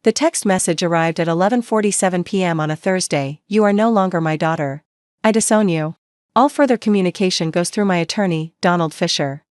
The text message arrived at 11:47 p.m. on a Thursday. You are no longer my daughter. I disown you. All further communication goes through my attorney, Donald Fisher.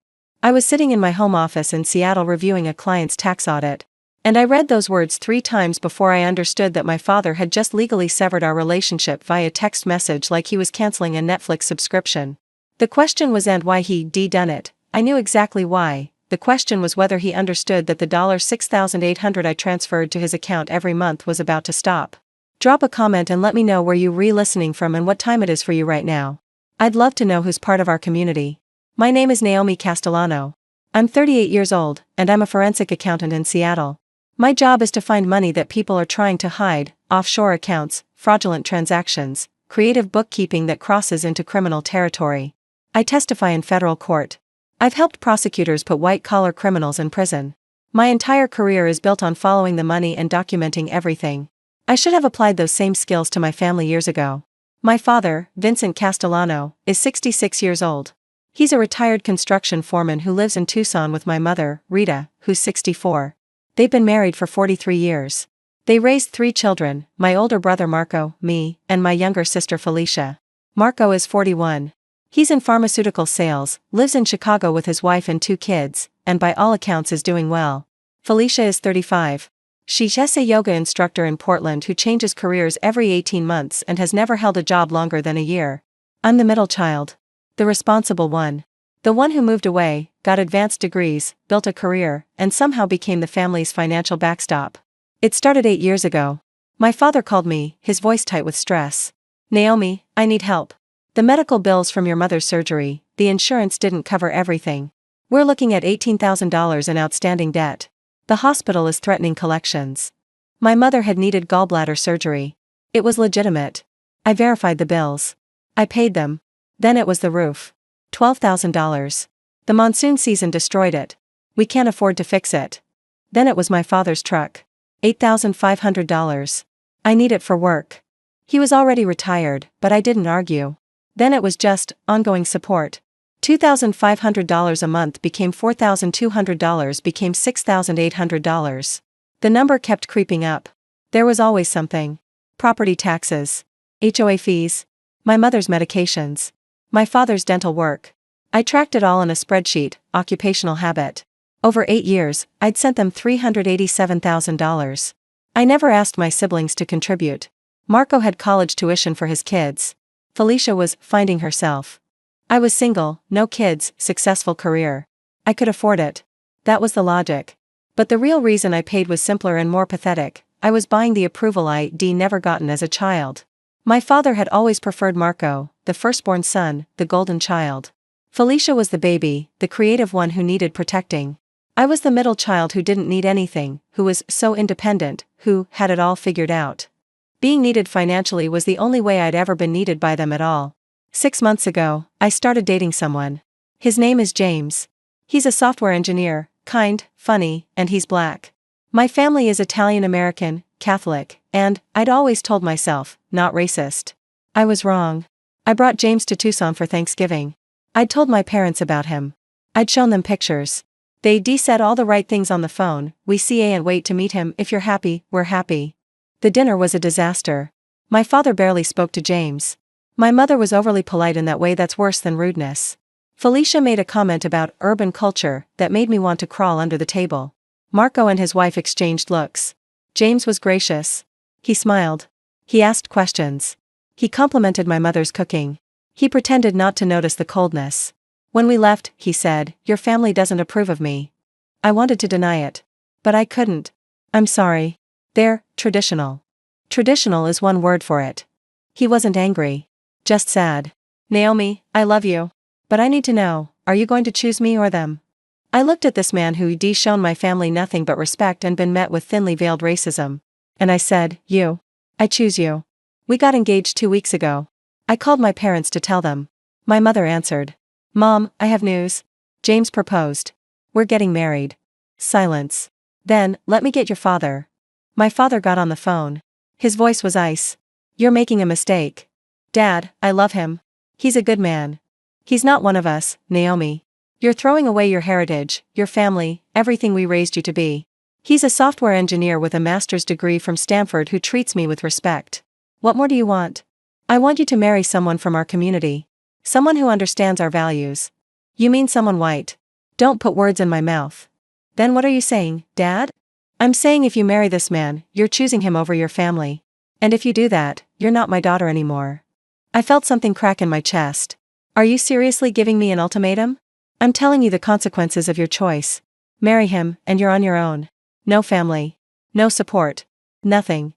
I was sitting in my home office in Seattle reviewing a client's tax audit. And I read those words 3 times before I understood that my father had just legally severed our relationship via text message like he was canceling a Netflix subscription. The question wasn't why he done it. I knew exactly why. The question was whether he understood that the $6,800 I transferred to his account every month was about to stop. Drop a comment and let me know where you're re-listening from and what time it is for you right now. I'd love to know who's part of our community. My name is Naomi Castellano. I'm 38 years old, and I'm a forensic accountant in Seattle. My job is to find money that people are trying to hide, offshore accounts, fraudulent transactions, creative bookkeeping that crosses into criminal territory. I testify in federal court. I've helped prosecutors put white-collar criminals in prison. My entire career is built on following the money and documenting everything. I should have applied those same skills to my family years ago. My father, Vincent Castellano, is 66 years old. He's a retired construction foreman who lives in Tucson with my mother, Rita, who's 64. They've been married for 43 years. They raised 3 children, my older brother Marco, me, and my younger sister Felicia. Marco is 41. He's in pharmaceutical sales, lives in Chicago with his wife and 2 kids, and by all accounts is doing well. Felicia is 35. She's a yoga instructor in Portland who changes careers every 18 months and has never held a job longer than a year. I'm the middle child. The responsible one. The one who moved away, got advanced degrees, built a career, and somehow became the family's financial backstop. It started 8 years ago. My father called me, his voice tight with stress. Naomi, I need help. The medical bills from your mother's surgery, the insurance didn't cover everything. We're looking at $18,000 in outstanding debt. The hospital is threatening collections. My mother had needed gallbladder surgery. It was legitimate. I verified the bills. I paid them. Then it was the roof. $12,000. The monsoon season destroyed it. We can't afford to fix it. Then it was my father's truck. $8,500. I need it for work. He was already retired, but I didn't argue. Then it was just ongoing support. $2,500 a month became $4,200 became $6,800. The number kept creeping up. There was always something. Property taxes. HOA fees. My mother's medications. My father's dental work. I tracked it all in a spreadsheet, occupational habit. Over 8 years, I'd sent them $387,000. I never asked my siblings to contribute. Marco had college tuition for his kids. Felicia was finding herself. I was single, no kids, successful career. I could afford it. That was the logic. But the real reason I paid was simpler and more pathetic. I was buying the approval I'd never gotten as a child. My father had always preferred Marco, the firstborn son, the golden child. Felicia was the baby, the creative one who needed protecting. I was the middle child who didn't need anything, who was so independent, who had it all figured out. Being needed financially was the only way I'd ever been needed by them at all. 6 months ago, I started dating someone. His name is James. He's a software engineer, kind, funny, and he's black. My family is Italian-American, Catholic, and, I'd always told myself, not racist. I was wrong. I brought James to Tucson for Thanksgiving. I'd told my parents about him. I'd shown them pictures. They said all the right things on the phone. We can't wait to meet him. If you're happy, we're happy. The dinner was a disaster. My father barely spoke to James. My mother was overly polite in that way that's worse than rudeness. Felicia made a comment about urban culture that made me want to crawl under the table. Marco and his wife exchanged looks. James was gracious. He smiled. He asked questions. He complimented my mother's cooking. He pretended not to notice the coldness. When we left, he said, "Your family doesn't approve of me." I wanted to deny it. But I couldn't. I'm sorry. They're traditional. Traditional is one word for it. He wasn't angry. Just sad. Naomi, I love you. But I need to know, are you going to choose me or them? I looked at this man who'd shown my family nothing but respect and been met with thinly veiled racism. And I said, you. I choose you. We got engaged 2 weeks ago. I called my parents to tell them. My mother answered. Mom, I have news. James proposed. We're getting married. Silence. Then, let me get your father. My father got on the phone. His voice was ice. You're making a mistake. Dad, I love him. He's a good man. He's not one of us, Naomi. You're throwing away your heritage, your family, everything we raised you to be. He's a software engineer with a master's degree from Stanford who treats me with respect. What more do you want? I want you to marry someone from our community. Someone who understands our values. You mean someone white? Don't put words in my mouth. Then what are you saying, Dad? I'm saying if you marry this man, you're choosing him over your family. And if you do that, you're not my daughter anymore. I felt something crack in my chest. Are you seriously giving me an ultimatum? I'm telling you the consequences of your choice. Marry him, and you're on your own. No family. No support. Nothing.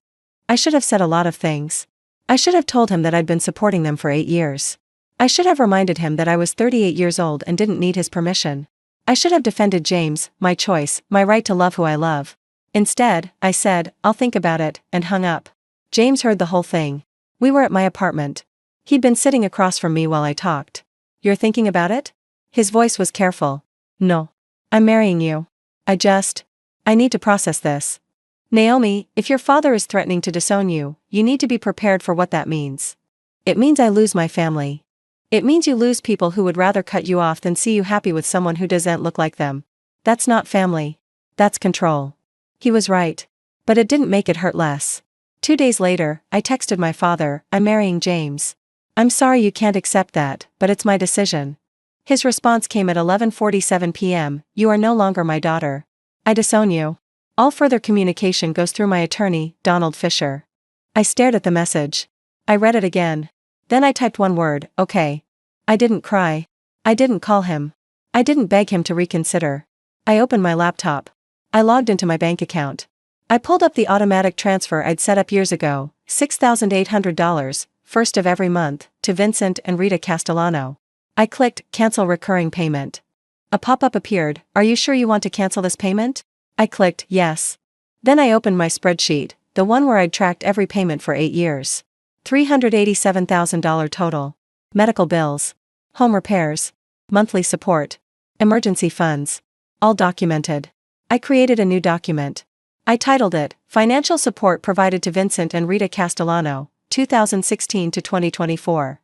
I should have said a lot of things. I should have told him that I'd been supporting them for 8 years. I should have reminded him that I was 38 years old and didn't need his permission. I should have defended James, my choice, my right to love who I love. Instead, I said, I'll think about it, and hung up. James heard the whole thing. We were at my apartment. He'd been sitting across from me while I talked. You're thinking about it? His voice was careful. No. I'm marrying you. I need to process this. Naomi, if your father is threatening to disown you, you need to be prepared for what that means. It means I lose my family. It means you lose people who would rather cut you off than see you happy with someone who doesn't look like them. That's not family. That's control. He was right. But it didn't make it hurt less. 2 days later, I texted my father, I'm marrying James. I'm sorry you can't accept that, but it's my decision. His response came at 11:47 p.m., you are no longer my daughter. I disown you. All further communication goes through my attorney, Donald Fisher. I stared at the message. I read it again. Then I typed one word, okay. I didn't cry. I didn't call him. I didn't beg him to reconsider. I opened my laptop. I logged into my bank account. I pulled up the automatic transfer I'd set up years ago, $6,800, first of every month, to Vincent and Rita Castellano. I clicked, cancel recurring payment. A pop-up appeared, are you sure you want to cancel this payment? I clicked, yes. Then I opened my spreadsheet, the one where I'd tracked every payment for 8 years. $387,000 total. Medical bills. Home repairs. Monthly support. Emergency funds. All documented. I created a new document. I titled it, Financial Support Provided to Vincent and Rita Castellano, 2016 to 2024.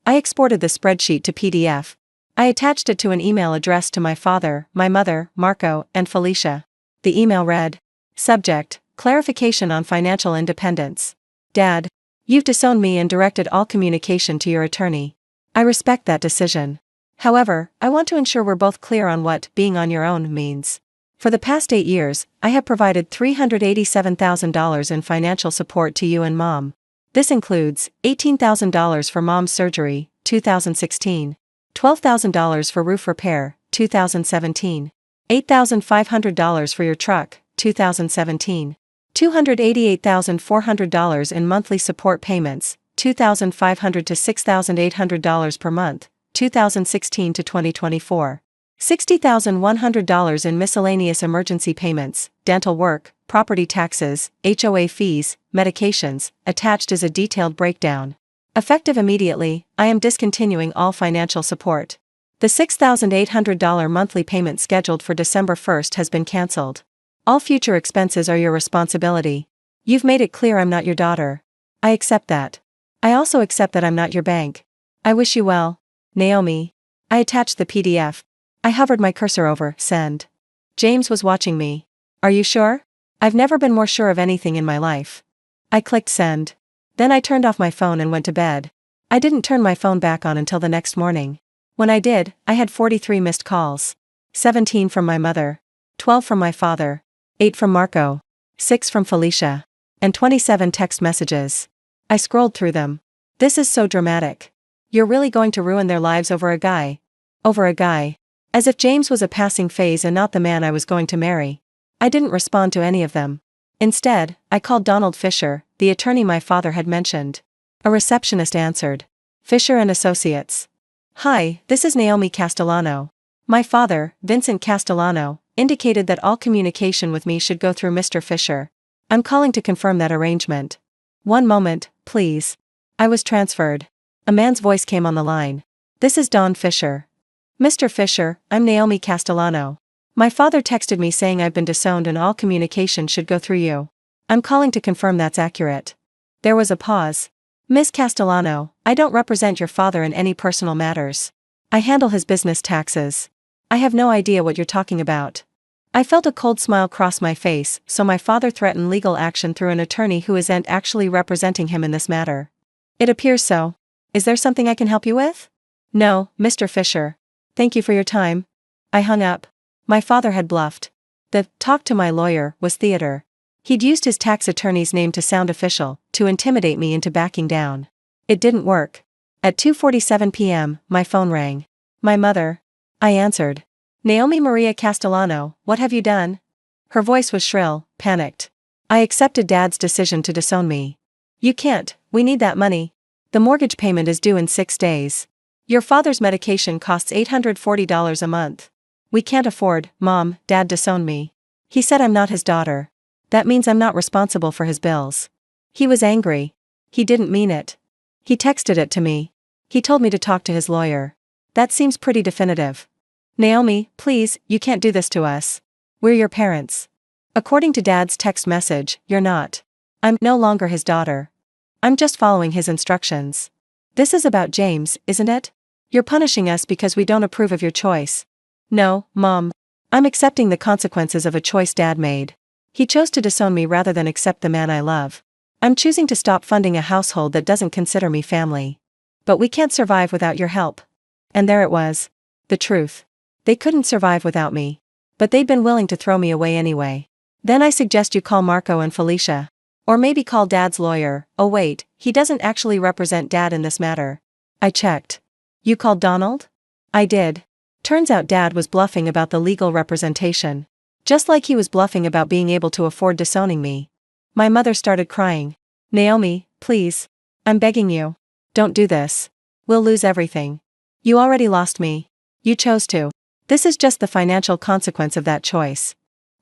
I exported the spreadsheet to PDF. I attached it to an email addressed to my father, my mother, Marco, and Felicia. The email read, Subject, Clarification on Financial Independence. Dad, you've disowned me and directed all communication to your attorney. I respect that decision. However, I want to ensure we're both clear on what being on your own means. For the past 8 years, I have provided $387,000 in financial support to you and Mom. This includes $18,000 for Mom's surgery, 2016, $12,000 for roof repair, 2017, $8,500 for your truck, 2017, $288,400 in monthly support payments, $2,500 to $6,800 per month, 2016 to 2024. $60,100 in miscellaneous emergency payments, dental work, property taxes, HOA fees, medications, attached is a detailed breakdown. Effective immediately, I am discontinuing all financial support. The $6,800 monthly payment scheduled for December 1st has been cancelled. All future expenses are your responsibility. You've made it clear I'm not your daughter. I accept that. I also accept that I'm not your bank. I wish you well, Naomi. I attached the PDF. I hovered my cursor over send. James was watching me. Are you sure? I've never been more sure of anything in my life. I clicked send. Then I turned off my phone and went to bed. I didn't turn my phone back on until the next morning. When I did, I had 43 missed calls. 17 from my mother. 12 from my father. 8 from Marco. 6 from Felicia. And 27 text messages. I scrolled through them. This is so dramatic. You're really going to ruin their lives over a guy. Over a guy. As if James was a passing phase and not the man I was going to marry. I didn't respond to any of them. Instead, I called Donald Fisher, the attorney my father had mentioned. A receptionist answered. Fisher and Associates. Hi, this is Naomi Castellano. My father, Vincent Castellano, indicated that all communication with me should go through Mr. Fisher. I'm calling to confirm that arrangement. One moment, please. I was transferred. A man's voice came on the line. This is Don Fisher. Mr. Fisher, I'm Naomi Castellano. My father texted me saying I've been disowned and all communication should go through you. I'm calling to confirm that's accurate. There was a pause. Miss Castellano, I don't represent your father in any personal matters. I handle his business taxes. I have no idea what you're talking about. I felt a cold smile cross my face. So my father threatened legal action through an attorney who isn't actually representing him in this matter. It appears so. Is there something I can help you with? No, Mr. Fisher. Thank you for your time. I hung up. My father had bluffed. The "talk to my lawyer" was theater. He'd used his tax attorney's name to sound official, to intimidate me into backing down. It didn't work. At 2:47 p.m., my phone rang. My mother. I answered. Naomi Maria Castellano, what have you done? Her voice was shrill, panicked. I accepted Dad's decision to disown me. You can't, we need that money. The mortgage payment is due in 6 days. Your father's medication costs $840 a month. We can't afford, Mom. Dad disowned me. He said I'm not his daughter. That means I'm not responsible for his bills. He was angry. He didn't mean it. He texted it to me. He told me to talk to his lawyer. That seems pretty definitive. Naomi, please, you can't do this to us. We're your parents. According to Dad's text message, you're not. I'm no longer his daughter. I'm just following his instructions. This is about James, isn't it? You're punishing us because we don't approve of your choice. No, Mom. I'm accepting the consequences of a choice Dad made. He chose to disown me rather than accept the man I love. I'm choosing to stop funding a household that doesn't consider me family. But we can't survive without your help. And there it was. The truth. They couldn't survive without me. But they'd been willing to throw me away anyway. Then I suggest you call Marco and Felicia. Or maybe call Dad's lawyer. Oh wait, he doesn't actually represent Dad in this matter. I checked. You called Donald? I did. Turns out Dad was bluffing about the legal representation. Just like he was bluffing about being able to afford disowning me. My mother started crying. Naomi, please. I'm begging you. Don't do this. We'll lose everything. You already lost me. You chose to. This is just the financial consequence of that choice.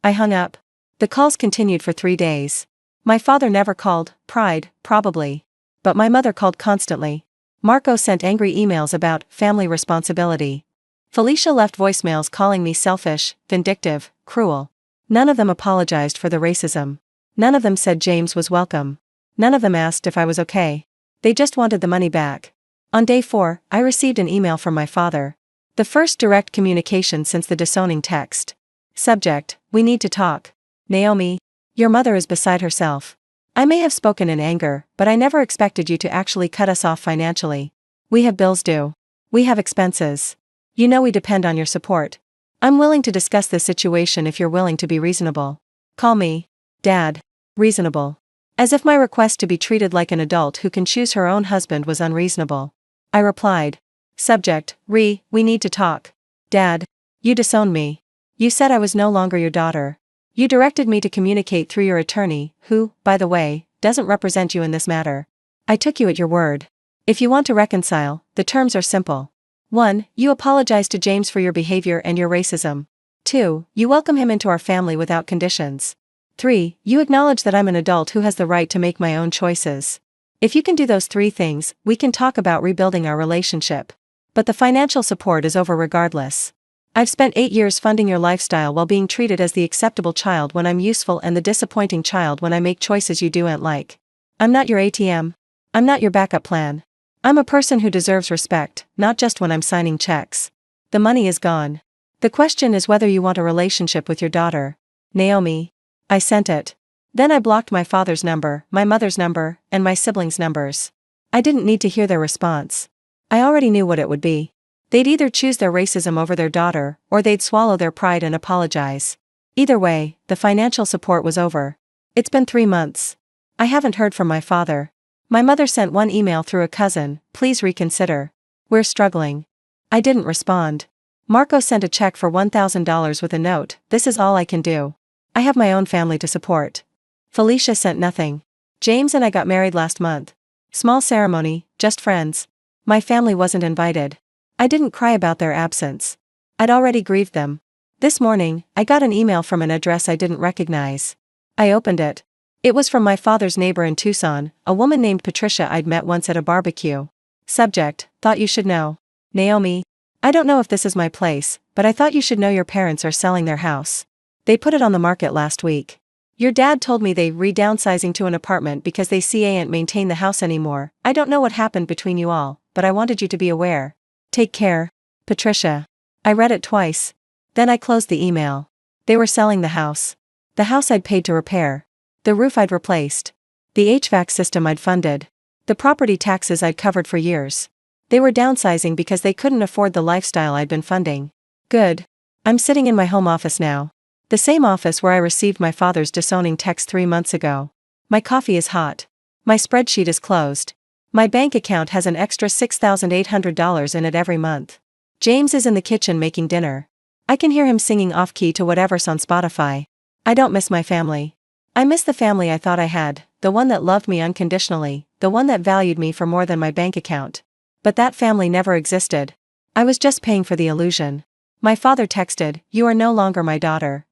I hung up. The calls continued for 3 days. My father never called, pride, probably. But my mother called constantly. Marco sent angry emails about family responsibility. Felicia left voicemails calling me selfish, vindictive, cruel. None of them apologized for the racism. None of them said James was welcome. None of them asked if I was okay. They just wanted the money back. On day 4, I received an email from my father. The first direct communication since the disowning text. Subject, we need to talk. Naomi, your mother is beside herself. I may have spoken in anger, but I never expected you to actually cut us off financially. We have bills due. We have expenses. You know we depend on your support. I'm willing to discuss this situation if you're willing to be reasonable. Call me, Dad. Reasonable. As if my request to be treated like an adult who can choose her own husband was unreasonable. I replied. Subject, we need to talk. Dad. You disowned me. You said I was no longer your daughter. You directed me to communicate through your attorney, who, by the way, doesn't represent you in this matter. I took you at your word. If you want to reconcile, the terms are simple. 1. You apologize to James for your behavior and your racism. 2. You welcome him into our family without conditions. 3. You acknowledge that I'm an adult who has the right to make my own choices. If you can do those 3 things, we can talk about rebuilding our relationship. But the financial support is over regardless. I've spent 8 years funding your lifestyle while being treated as the acceptable child when I'm useful and the disappointing child when I make choices you don't like. I'm not your ATM. I'm not your backup plan. I'm a person who deserves respect, not just when I'm signing checks. The money is gone. The question is whether you want a relationship with your daughter. Naomi. I sent it. Then I blocked my father's number, my mother's number, and my siblings' numbers. I didn't need to hear their response. I already knew what it would be. They'd either choose their racism over their daughter, or they'd swallow their pride and apologize. Either way, the financial support was over. It's been 3 months. I haven't heard from my father. My mother sent one email through a cousin, please reconsider. We're struggling. I didn't respond. Marco sent a check for $1,000 with a note, this is all I can do. I have my own family to support. Felicia sent nothing. James and I got married last month. Small ceremony, just friends. My family wasn't invited. I didn't cry about their absence. I'd already grieved them. This morning, I got an email from an address I didn't recognize. I opened it. It was from my father's neighbor in Tucson, a woman named Patricia I'd met once at a barbecue. Subject, thought you should know. Naomi. I don't know if this is my place, but I thought you should know your parents are selling their house. They put it on the market last week. Your dad told me they re-downsizing to an apartment because they can't maintain the house anymore. I don't know what happened between you all, but I wanted you to be aware. Take care. Patricia. I read it twice. Then I closed the email. They were selling the house. The house I'd paid to repair. The roof I'd replaced. The HVAC system I'd funded. The property taxes I'd covered for years. They were downsizing because they couldn't afford the lifestyle I'd been funding. Good. I'm sitting in my home office now. The same office where I received my father's disowning text 3 months ago. My coffee is hot. My spreadsheet is closed. My bank account has an extra $6,800 in it every month. James is in the kitchen making dinner. I can hear him singing off-key to whatever's on Spotify. I don't miss my family. I miss the family I thought I had, the one that loved me unconditionally, the one that valued me for more than my bank account. But that family never existed. I was just paying for the illusion. My father texted, "You are no longer my daughter."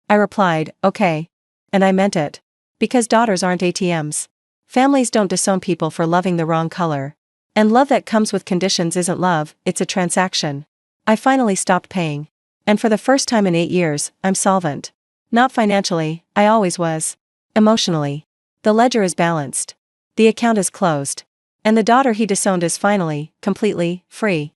I replied, "Okay." And I meant it. Because daughters aren't ATMs. Families don't disown people for loving the wrong color. And love that comes with conditions isn't love, it's a transaction. I finally stopped paying. And for the first time in 8 years, I'm solvent. Not financially, I always was. Emotionally. The ledger is balanced. The account is closed. And the daughter he disowned is finally, completely, free.